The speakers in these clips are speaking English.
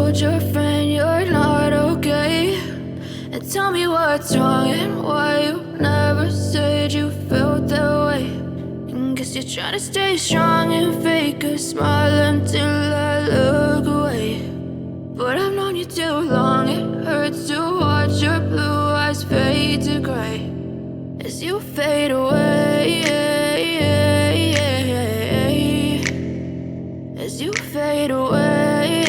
told your friend you're not okay? And tell me what's wrong and why you never said you felt that way. And guess you're trying to stay strong and fake a smile until I look away. But I've known you too long, it hurts to watch your blue eyes fade to gray as you fade away, as you fade away.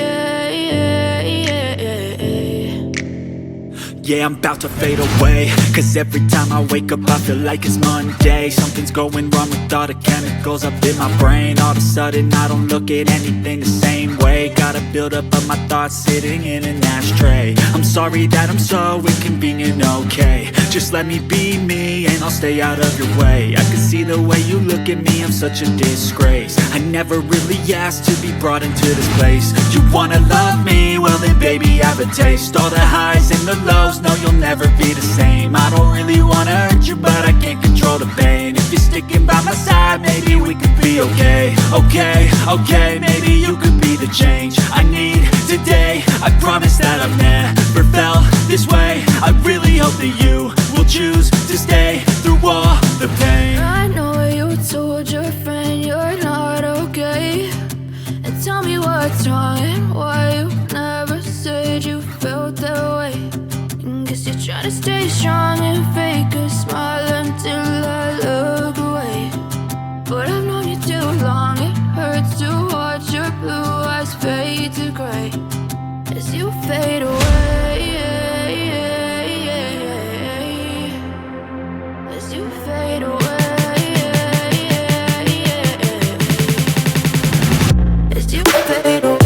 Yeah, I'm about to fade away, cause every time I wake up I feel like it's Monday. Something's going wrong with all the chemicals up in my brain. All of a sudden I don't look at anything the same way. Got a build up of my thoughts sitting in an ashtray. I'm sorry that I'm so inconvenient, okay? Just let me be me and I'll stay out of your way. I can see the way you look at me, I'm such a disgrace. I never really asked to be brought into this place. You wanna love me? Well then baby, have a taste. All the highs and the lows, no, you'll never be the same. I don't really wanna hurt you, but I can't control the pain. If you're sticking by my side, maybe we could be okay. Okay, maybe you could be the change I need today. I promise that I've never felt this way. I really hope that you will choose to stay through all the pain. I know you told your friend you're not okay. And tell me what's wrong and why you never said you felt that way. Guess you're trying to stay strong and fake a smile until I look away. But I've known you too long, it hurts to watch your blue eyes fade to gray as you fade away, as you fade away, as you fade away.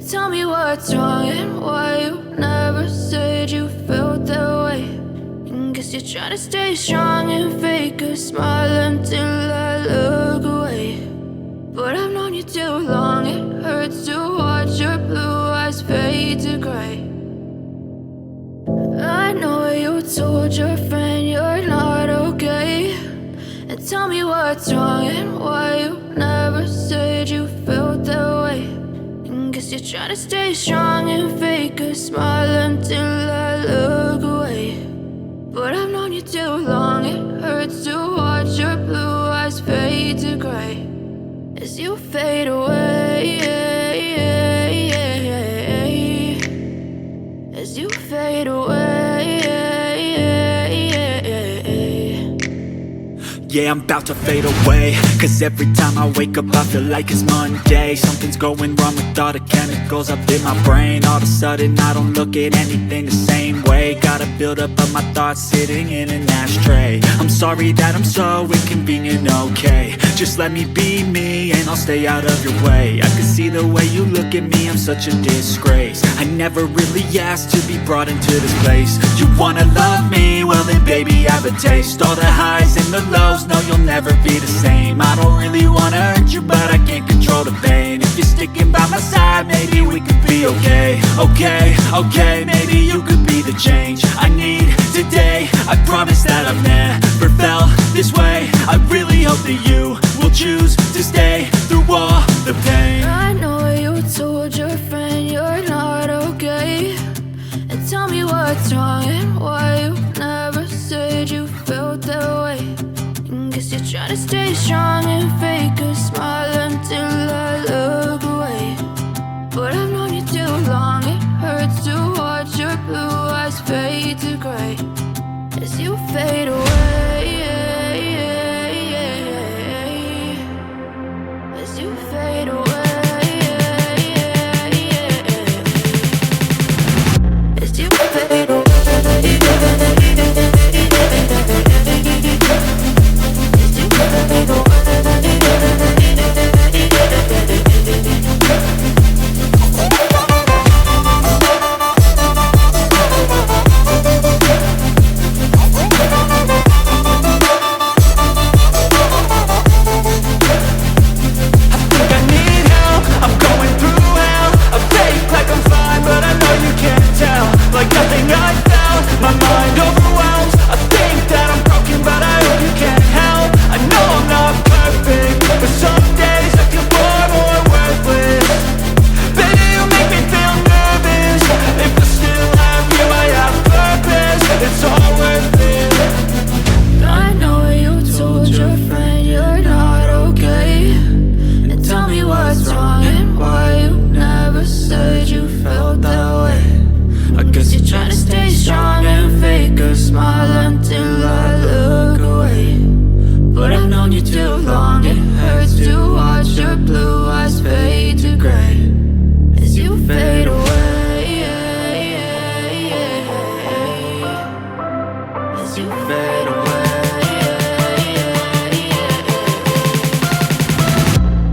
Tell me what's wrong and why you never said you felt that way. And guess you're trying to stay strong and fake a smile until I look away. But I've known you too long, it hurts to watch your blue eyes fade to gray. I know you told your friend you're not okay. And tell me what's wrong and why you never said you felt that way. Guess you're trying to stay strong and fake a smile until I look away. But I've known you too long, it hurts to watch your blue eyes fade to gray as you fade away, as you fade away. Yeah, I'm about to fade away, cause every time I wake up I feel like it's Monday. Something's going wrong with all the chemicals up in my brain. All of a sudden I don't look at anything the same way. Got a build up of my thoughts sitting in an ashtray. I'm Sorry that I'm so inconvenient, okay. Just let me be me and I'll stay out of your way. I can see the way you look at me, I'm such a disgrace. I never really asked to be brought into this place. You wanna love me? Well then baby, have a taste. All the highs and the lows, no you'll never be the same. I don't really wanna hurt you, but I can't control the pain. If you're sticking by my side, maybe we could be okay. Okay, maybe you could be the change I need today. I promise that I've never felt this way. I really hope that you will choose to stay through all the pain. I know you told your friend you're not okay, and tell me what's wrong and why you never said you felt that way. And guess you're trying to stay strong and fake a smile until I look away. But I've known you too long, it hurts to watch your blue eyes fade to gray as you fade away. As you fade away. As you fade away.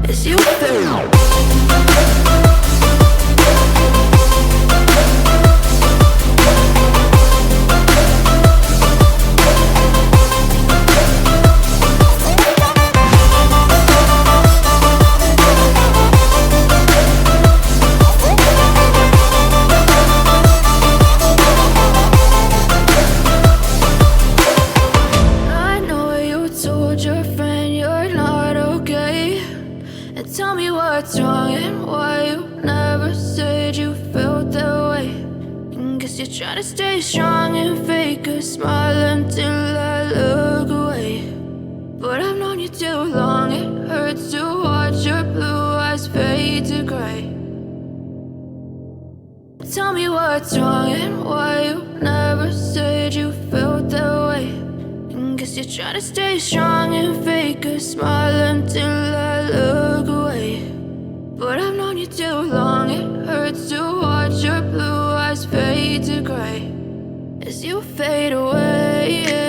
As you fade away. Tell me what's wrong and why you never said you felt that way. And guess you're trying to stay strong and fake a smile until I look away. But I've known you too long, it hurts to watch your blue eyes fade to gray. Tell me what's wrong and why you never said you felt that way. And guess you're trying to stay strong and fake a smile until I look away. But I've known you too long, it hurts to watch your blue eyes fade to gray as you fade away.